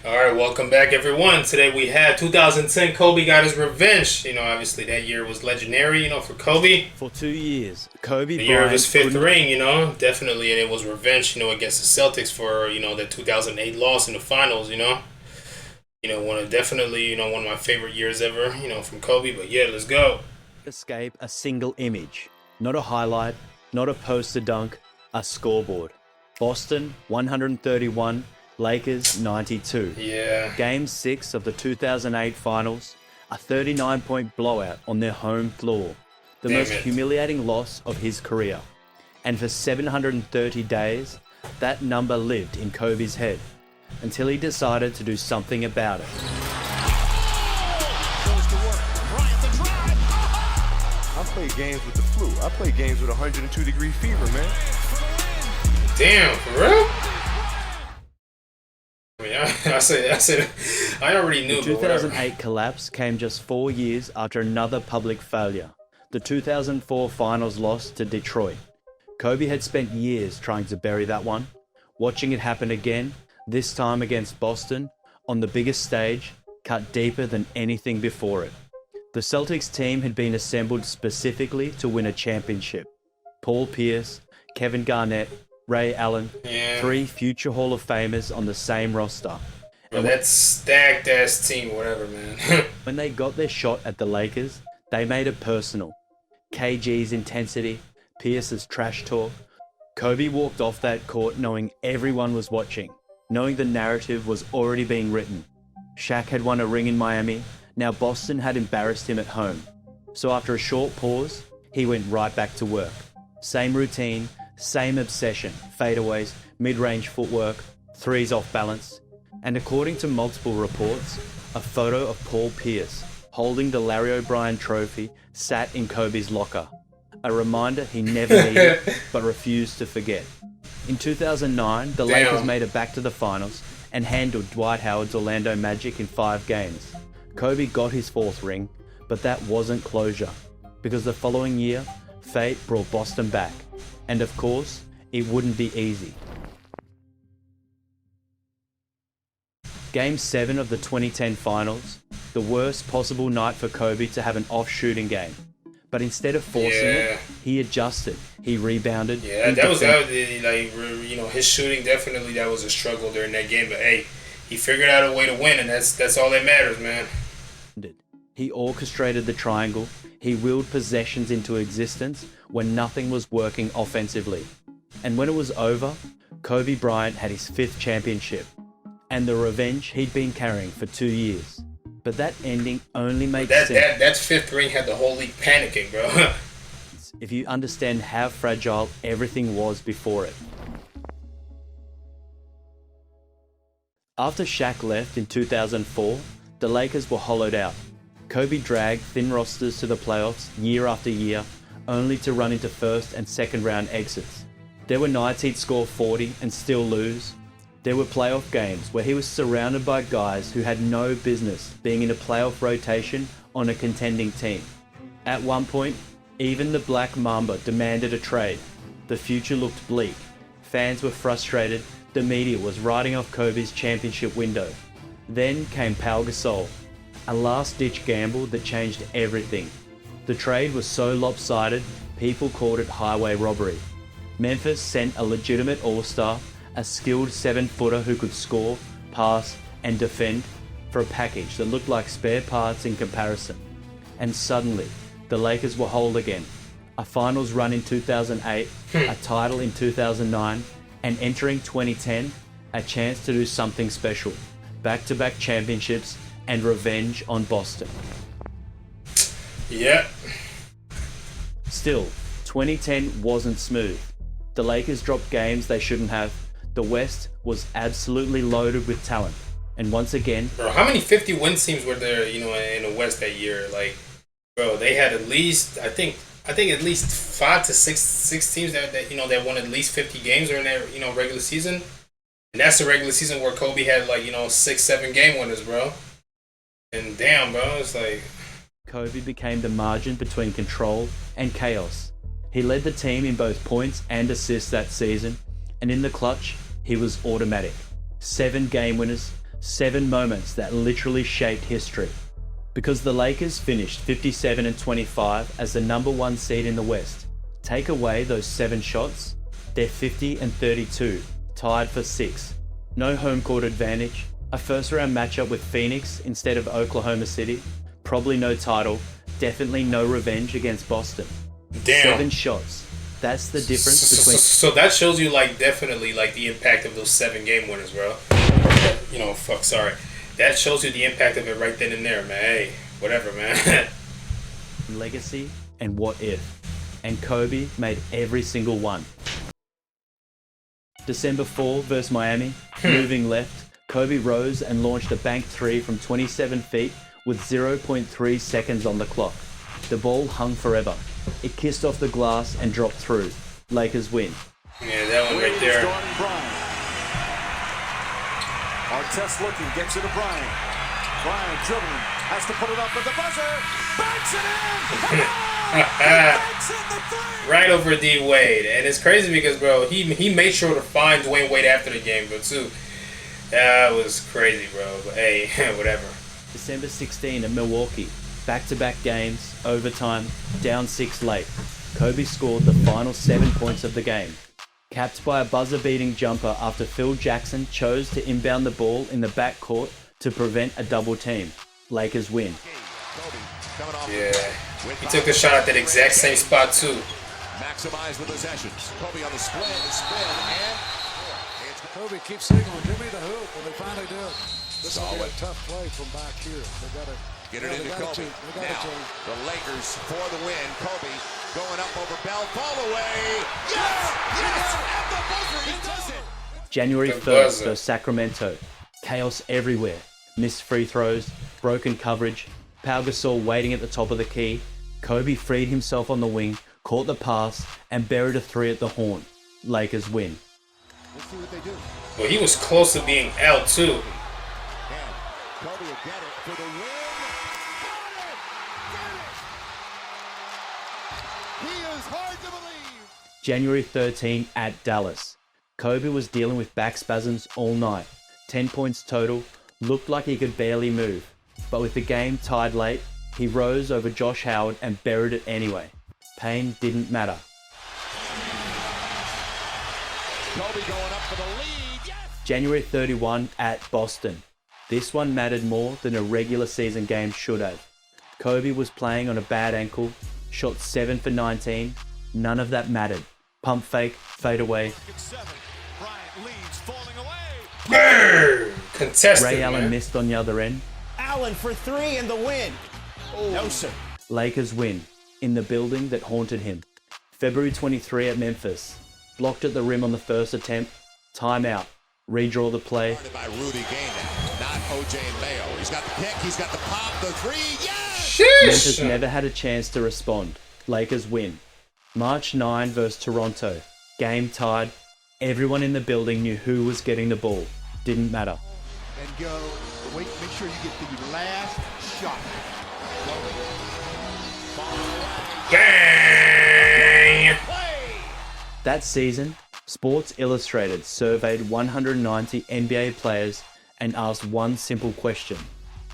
All right, welcome back, everyone. Today we have 2010. Kobe got his revenge. Obviously that year was legendary. For Kobe. For 2 years, Kobe The Bryant year of his fifth couldn't- ring. Definitely, and it was revenge. Against the Celtics for the 2008 loss in the finals. One of my favorite years ever. From Kobe. But yeah, let's go. escape a single image. Not a highlight, not a poster dunk, a scoreboard. Boston 131, Lakers 92. Yeah. Game 6 of the 2008 finals, a 39-point blowout on their home floor. The Damn most it. humiliating loss of his career. And for 730 days, that number lived in Kobe's head until he decided to do something about it. I play games with the flu. I play games with 102-degree fever, man. Damn, for real? I said, I already knew. The But whatever. 2008 collapse came just 4 years after another public failure, the 2004 finals loss to Detroit. Kobe had spent years trying to bury that one, watching it happen again, this time against Boston, on the biggest stage, cut deeper than anything before it. The Celtics team had been assembled specifically to win a championship. Paul Pierce, Kevin Garnett, Ray Allen, Yeah. 3 future Hall of Famers on the same roster. Bro, that stacked ass team, whatever, man. When they got their shot at the Lakers, they made it personal. KG's intensity, Pierce's trash talk. Kobe walked off that court knowing everyone was watching, knowing the narrative was already being written. Shaq had won a ring in Miami, now Boston had embarrassed him at home. So after a short pause, he went right back to work. Same routine, same obsession, fadeaways, mid-range footwork, threes off balance. And according to multiple reports, a photo of Paul Pierce holding the Larry O'Brien trophy sat in Kobe's locker. A reminder he never needed, but refused to forget. In 2009, the Damn. Lakers made it back to the finals and handled Dwight Howard's Orlando Magic in 5 games. Kobe got his 4th ring, but that wasn't closure, because the following year, fate brought Boston back. And of course, it wouldn't be easy. Game 7 of the 2010 finals, the worst possible night for Kobe to have an off shooting game. But instead of forcing it, he adjusted, he rebounded. Yeah, he that was defended. his shooting definitely that was a struggle during that game. But hey, he figured out a way to win, and that's all that matters, man. He orchestrated the triangle, he willed possessions into existence when nothing was working offensively. And when it was over, Kobe Bryant had his 5th championship, and the revenge he'd been carrying for 2 years. But that ending only makes That sense that 5th ring had the whole league panicking, bro. if you understand how fragile everything was before it. After Shaq left in 2004, the Lakers were hollowed out. Kobe dragged thin rosters to the playoffs year after year, only to run into first and second round exits. There were nights he'd score 40 and still lose. There were playoff games where he was surrounded by guys who had no business being in a playoff rotation on a contending team. At one point, even the Black Mamba demanded a trade. The future looked bleak. Fans were frustrated. The media was writing off Kobe's championship window. Then came Pau Gasol, a last-ditch gamble that changed everything. The trade was so lopsided, people called it highway robbery. Memphis sent a legitimate all-star, a skilled 7-footer who could score, pass, and defend, for a package that looked like spare parts in comparison. And suddenly, the Lakers were whole again. A finals run in 2008, a title in 2009, and entering 2010, a chance to do something special. Back-to-back championships and revenge on Boston. Yeah. Still, 2010 wasn't smooth. The Lakers dropped games they shouldn't have. The West was absolutely loaded with talent. And once again, Bro, how many 50-win teams were there, in the West that year? Like, bro, they had at least, I think at least 5 to 6 teams that won at least 50 games during their, regular season. And that's the regular season where Kobe had 6-7 game winners, bro. And damn, bro, it's like, Kobe became the margin between control and chaos. He led the team in both points and assists that season, and in the clutch, he was automatic. 7 game winners, 7 moments that literally shaped history. Because the Lakers finished 57-25 as the number 1 seed in the West. Take away those 7 shots, they're 50-32, tied for 6. No home court advantage, a first round matchup with Phoenix instead of Oklahoma City, probably no title, definitely no revenge against Boston. Damn. 7 shots. That's the difference between... So that shows you, like, definitely, like, the impact of those 7 game winners, bro. You know, sorry. That shows you the impact of it right then and there, man. Hey, whatever, man. legacy and what if. And Kobe made every single one. December 4 versus Miami, moving left, Kobe rose and launched a bank 3 from 27 feet with 0.3 seconds on the clock. The ball hung forever. It kissed off the glass and dropped through. Lakers win. Yeah, that one right there. Artest looking, gets it to Bryant. Bryant dribbling, has to put it up with the buzzer. Banks it in! Right over D Wade, and it's crazy because, bro, he made sure to find Dwayne Wade after the game, but too. That was crazy, bro. But hey, whatever. December 16 at Milwaukee. Back-to-back games, overtime, down 6 late. Kobe scored the final 7 points of the game. Capped by a buzzer-beating jumper after Phil Jackson chose to inbound the ball in the backcourt to prevent a double team. Lakers win. Yeah, he took the shot at that exact same spot too. Maximize the possessions. Kobe on the spin, and Kobe keeps saying, "Give me the hoop," and they finally do. This will be a tough play from back here. They gotta get it into Kobe. Now the Lakers for the win. Kobe going up over Bell, fall away. Yes, at the buzzer, he does it. January 1st versus Sacramento. Chaos everywhere. Missed free throws, broken coverage, Pau Gasol waiting at the top of the key. Kobe freed himself on the wing, caught the pass, and buried a 3 at the horn. Lakers win. Let's see what they do. Well, he was close to being out too. Kobe will get it for the win. He is hard to believe. January 13 at Dallas. Kobe was dealing with back spasms all night. 10 points total, looked like he could barely move. But with the game tied late, he rose over Josh Howard and buried it anyway. Pain didn't matter. Kobe going up for the lead. Yes! January 31 at Boston. This one mattered more than a regular season game should have. Kobe was playing on a bad ankle, shot 7 for 19. None of that mattered. Pump fake, fade away. Bryant leads, falling away. Contested, Ray Allen man. missed on the other end. Allen for 3 and the win. No, sir. Lakers win, in the building that haunted him. February 23 at Memphis. Blocked at the rim on the first attempt. Timeout. Redraw the play. By Rudy Gay now, not OJ and Mayo. He's got the pick, he's got the pop, the 3, yes! Memphis never had a chance to respond. Lakers win. March 9 versus Toronto. Game tied. Everyone in the building knew who was getting the ball. Didn't matter. And go, wait, make sure you get the last shot. Bang! That season, Sports Illustrated surveyed 190 NBA players and asked one simple question.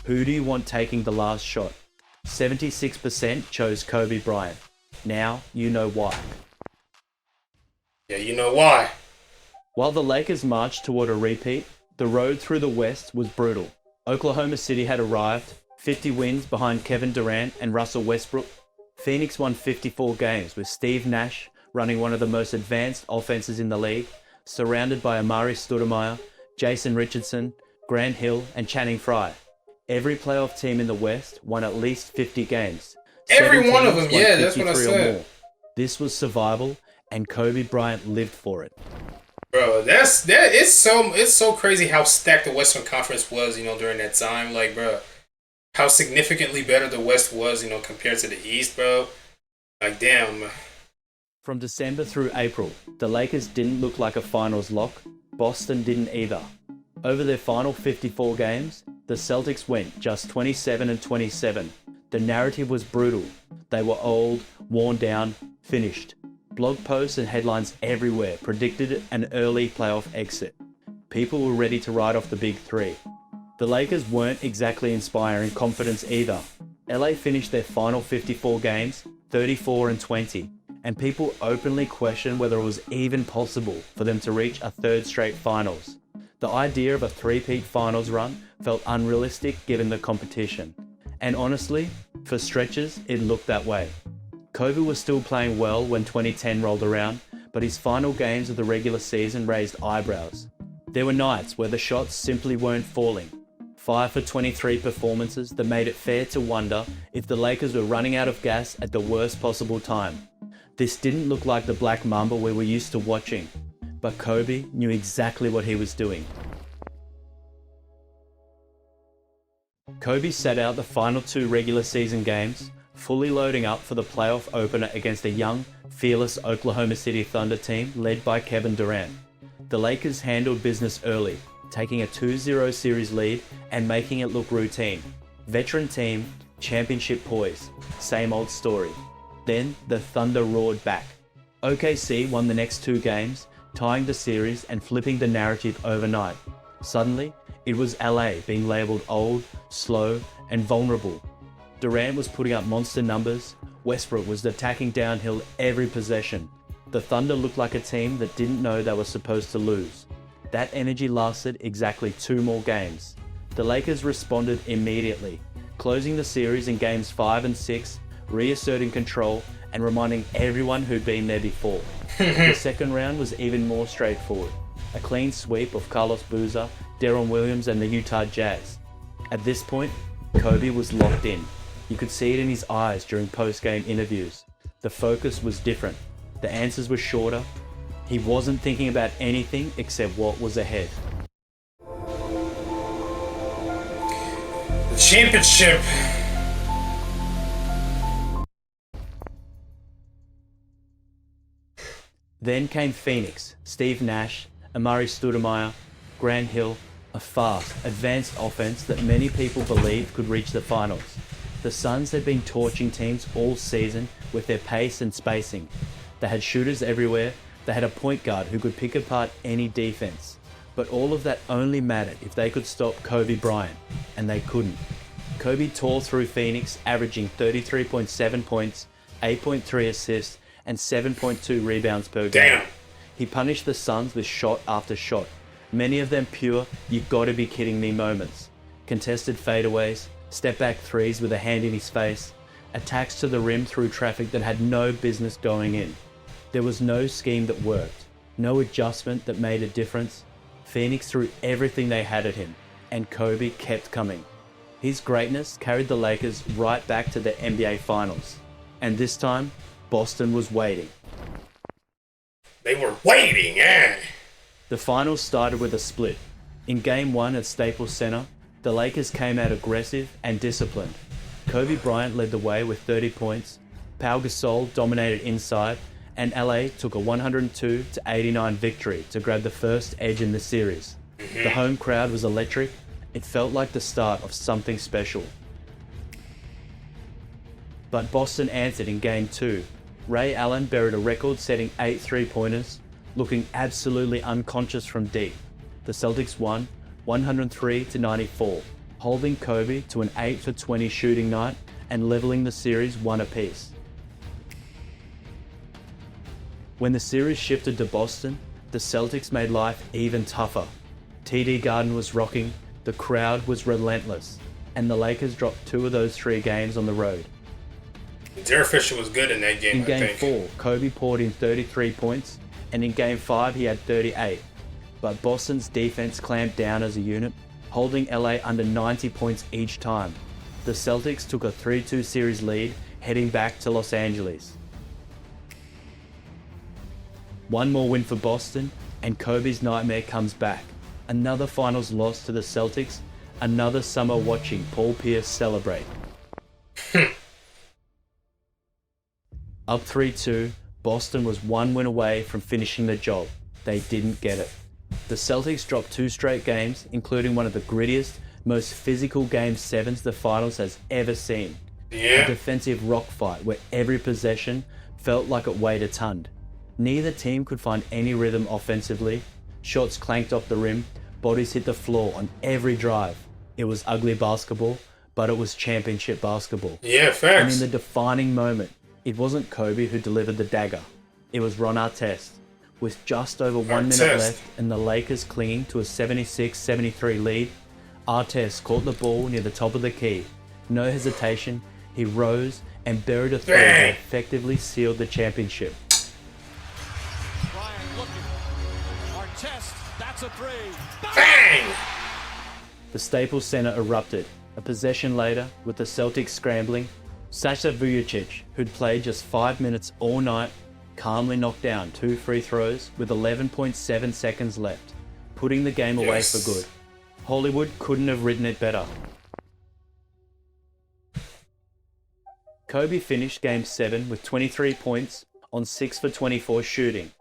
Who do you want taking the last shot? 76% chose Kobe Bryant. Now you know why. Yeah, you know why. While the Lakers marched toward a repeat, the road through the West was brutal. Oklahoma City had arrived, 50 wins behind Kevin Durant and Russell Westbrook. Phoenix won 54 games with Steve Nash running one of the most advanced offenses in the league, surrounded by Amari Stoudemire, Jason Richardson, Grant Hill, and Channing Frye. Every playoff team in the West won at least 50 games. Every one of teams them, won yeah, that's what I 53 or said. more. This was survival, and Kobe Bryant lived for it. Bro, it's so crazy how stacked the Western Conference was, you know, during that time. Like, bro, how significantly better the West was, you know, compared to the East, bro. Like, damn. From December through April, the Lakers didn't look like a finals lock. Boston didn't either. Over their final 54 games, the Celtics went just 27-27. The narrative was brutal. They were old, worn down, finished. Blog posts and headlines everywhere predicted an early playoff exit. People were ready to write off the big 3. The Lakers weren't exactly inspiring confidence either. LA finished their final 54 games 34-20, and people openly questioned whether it was even possible for them to reach a third straight finals. The idea of a three-peat finals run felt unrealistic given the competition. And honestly, for stretches, it looked that way. Kobe was still playing well when 2010 rolled around, but his final games of the regular season raised eyebrows. There were nights where the shots simply weren't falling. 5 for 23 performances that made it fair to wonder if the Lakers were running out of gas at the worst possible time. This didn't look like the Black Mamba we were used to watching, but Kobe knew exactly what he was doing. Kobe sat out the final 2 regular season games, fully loading up for the playoff opener against a young, fearless Oklahoma City Thunder team led by Kevin Durant. The Lakers handled business early, taking a 2-0 series lead and making it look routine. Veteran team, championship poise, same old story. Then the Thunder roared back. OKC won the next 2 games, tying the series and flipping the narrative overnight. Suddenly, it was LA being labelled old, slow, and vulnerable. Durant was putting up monster numbers, Westbrook was attacking downhill every possession. The Thunder looked like a team that didn't know they were supposed to lose. That energy lasted exactly 2 more games. The Lakers responded immediately, closing the series in games 5 and 6, reasserting control and reminding everyone who'd been there before. The second round was even more straightforward. A clean sweep of Carlos Boozer, Deron Williams and the Utah Jazz. At this point, Kobe was locked in. You could see it in his eyes during post-game interviews. The focus was different. The answers were shorter. He wasn't thinking about anything except what was ahead. The championship. Then came Phoenix, Steve Nash, Amari Stoudemire, Grant Hill, a fast, advanced offense that many people believed could reach the finals. The Suns had been torching teams all season with their pace and spacing. They had shooters everywhere. They had a point guard who could pick apart any defense. But all of that only mattered if they could stop Kobe Bryant, and they couldn't. Kobe tore through Phoenix, averaging 33.7 points, 8.3 assists, and 7.2 rebounds per game. Damn. He punished the Suns with shot after shot, many of them pure, you gotta be kidding me moments. Contested fadeaways, step-back threes with a hand in his face, attacks to the rim through traffic that had no business going in. There was no scheme that worked, no adjustment that made a difference. Phoenix threw everything they had at him, and Kobe kept coming. His greatness carried the Lakers right back to the NBA Finals. And this time, Boston was waiting. They were waiting, eh? The finals started with a split. In Game 1 at Staples Center, the Lakers came out aggressive and disciplined. Kobe Bryant led the way with 30 points, Pau Gasol dominated inside, and LA took a 102-89 victory to grab the first edge in the series. The home crowd was electric. It felt like the start of something special. But Boston answered in Game 2. Ray Allen buried a record-setting 8 three-pointers, looking absolutely unconscious from deep. The Celtics won 103-94, holding Kobe to an 8 for 20 shooting night and leveling the series 1 apiece. When the series shifted to Boston, the Celtics made life even tougher. TD Garden was rocking, the crowd was relentless, and the Lakers dropped 2 of those 3 games on the road. Derek Fisher was good in that game, In Game I think. 4, Kobe poured in 33 points, and in Game 5 he had 38. But Boston's defense clamped down as a unit, holding LA under 90 points each time. The Celtics took a 3-2 series lead, heading back to Los Angeles. One more win for Boston, and Kobe's nightmare comes back. Another finals loss to the Celtics, another summer watching Paul Pierce celebrate. Up 3-2, Boston was 1 win away from finishing the job. They didn't get it. The Celtics dropped 2 straight games, including one of the grittiest, most physical Game 7s the finals has ever seen. A defensive rock fight where every possession felt like it weighed a ton. Neither team could find any rhythm offensively. Shots clanked off the rim, bodies hit the floor on every drive. It was ugly basketball, but it was championship basketball. Yeah, And facts. in the defining moment, it wasn't Kobe who delivered the dagger. It was Ron Artest. With just over 1 minute Artest. left and the Lakers clinging to a 76-73 lead, Artest caught the ball near the top of the key. No hesitation, he rose and buried a three that Bang. effectively sealed the championship. Bryant looking. Artest, that's a three. Bang! The Staples Center erupted. A possession later, with the Celtics scrambling, Sasha Vujacic, who'd played just 5 minutes all night, calmly knocked down 2 free throws with 11.7 seconds left, putting the game away Yes. for good. Hollywood couldn't have written it better. Kobe finished Game 7 with 23 points on 6 for 24 shooting,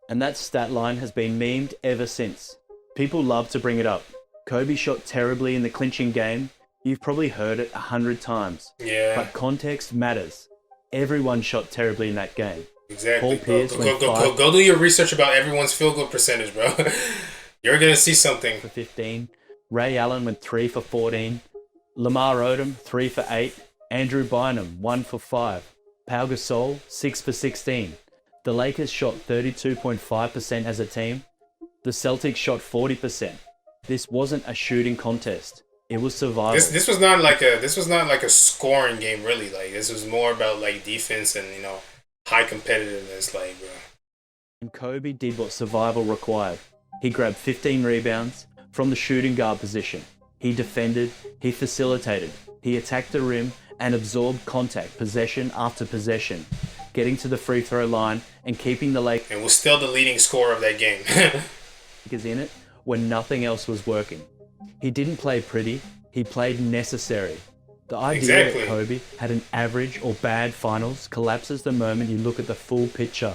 and that stat line has been memed ever since. People love to bring it up. Kobe shot terribly in the clinching game. You've probably heard it 100 times. Yeah, But context matters. Everyone shot terribly in that game. exactly. Paul Pierce went Go do your research about everyone's field goal percentage, bro. You're gonna see something. For 15. Ray Allen went 3 for 14. Lamar Odom 3 for 8. Andrew Bynum 1 for 5. Pau Gasol 6 for 16. The Lakers shot 32.5% as a team. The Celtics shot 40%. This wasn't a shooting contest. It was survival. This was not like a scoring game, really. Like, this was more about like defense and, you know, high competitiveness, like, bro. And Kobe did what survival required. He grabbed 15 rebounds from the shooting guard position. He defended, he facilitated, he attacked the rim and absorbed contact possession after possession, getting to the free throw line and keeping the Lakers And was still the leading scorer of that game. in it when nothing else was working. He didn't play pretty, he played necessary. The idea Exactly. that Kobe had an average or bad finals collapses the moment you look at the full picture.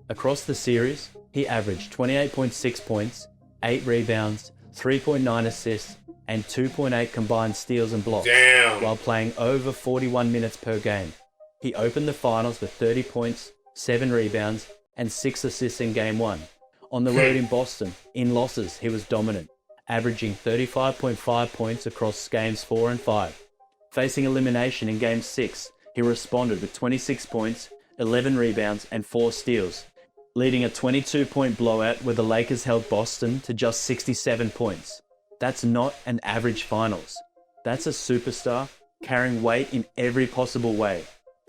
Across the series, he averaged 28.6 points, 8 rebounds, 3.9 assists, and 2.8 combined steals and blocks, Damn. while playing over 41 minutes per game. He opened the finals with 30 points, 7 rebounds, and 6 assists in Game 1. On the road in Boston, in losses, he was dominant, averaging 35.5 points across Games 4 and 5. Facing elimination in Game 6, he responded with 26 points, 11 rebounds, and 4 steals, leading a 22-point blowout where the Lakers held Boston to just 67 points. That's not an average finals. That's a superstar carrying weight in every possible way.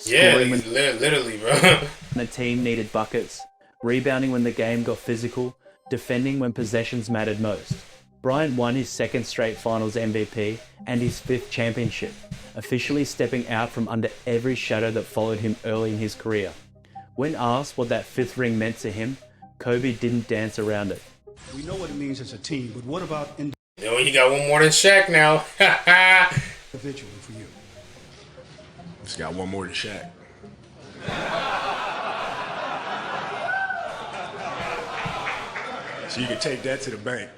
Yeah, Scoring when literally, bro. the team needed buckets, rebounding when the game got physical, defending when possessions mattered most. Bryant won his second straight finals MVP and his 5th championship, officially stepping out from under every shadow that followed him early in his career. When asked what that 5th ring meant to him, Kobe didn't dance around it. We know what it means as a team, but what about You know, he got one more than Shaq now. individually for you? Just got one more than Shaq. So you can take that to the bank.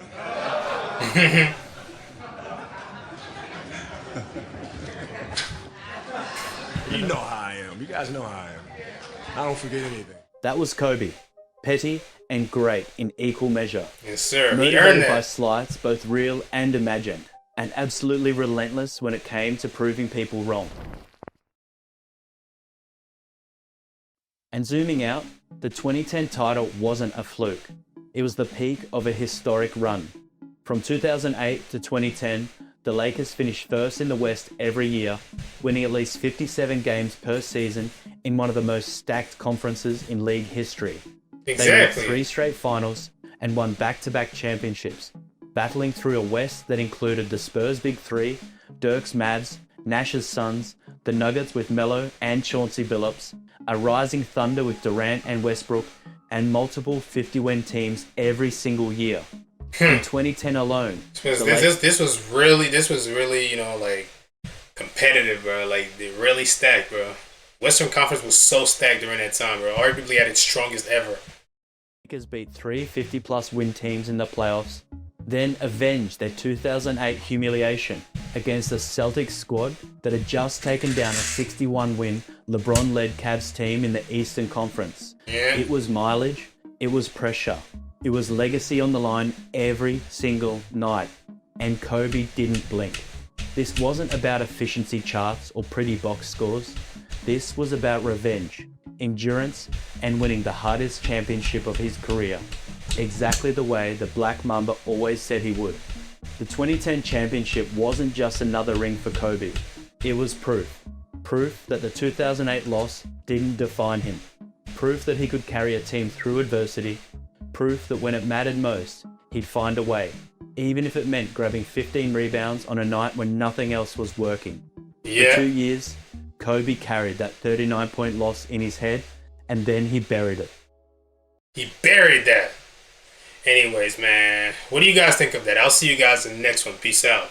You know how I am. You guys know how I am. I don't forget anything. That was Kobe, petty and great in equal measure. Yes, sir. He earned Motivated by that. slights, both real and imagined, and absolutely relentless when it came to proving people wrong. And zooming out, the 2010 title wasn't a fluke. It was the peak of a historic run. From 2008 to 2010, the Lakers finished first in the West every year, winning at least 57 games per season in one of the most stacked conferences in league history. They won Exactly. 3 straight finals and won back-to-back championships, battling through a West that included the Spurs' Big Three, Dirk's Mavs, Nash's Suns, the Nuggets with Melo and Chauncey Billups, a rising Thunder with Durant and Westbrook, and multiple 50-win teams every single year. In 2010 alone, This was really, you know, like, competitive, bro. Like, they really stacked, bro. Western Conference was so stacked during that time, bro. Arguably at its strongest ever. Lakers beat 3 50-plus win teams in the playoffs, then avenged their 2008 humiliation against the Celtics squad that had just taken down a 61-win LeBron-led Cavs team in the Eastern Conference. Yeah. It was mileage, it was pressure, it was legacy on the line every single night, and Kobe didn't blink. This wasn't about efficiency charts or pretty box scores. This was about revenge, endurance, and winning the hardest championship of his career, exactly the way the Black Mamba always said he would. The 2010 championship wasn't just another ring for Kobe. It was proof. Proof that the 2008 loss didn't define him. Proof that he could carry a team through adversity. Proof that when it mattered most, he'd find a way, even if it meant grabbing 15 rebounds on a night when nothing else was working. Yeah. For 2 years, Kobe carried that 39-point loss in his head, and then he buried it. He buried that. Anyways, man, what do you guys think of that? I'll see you guys in the next one. Peace out.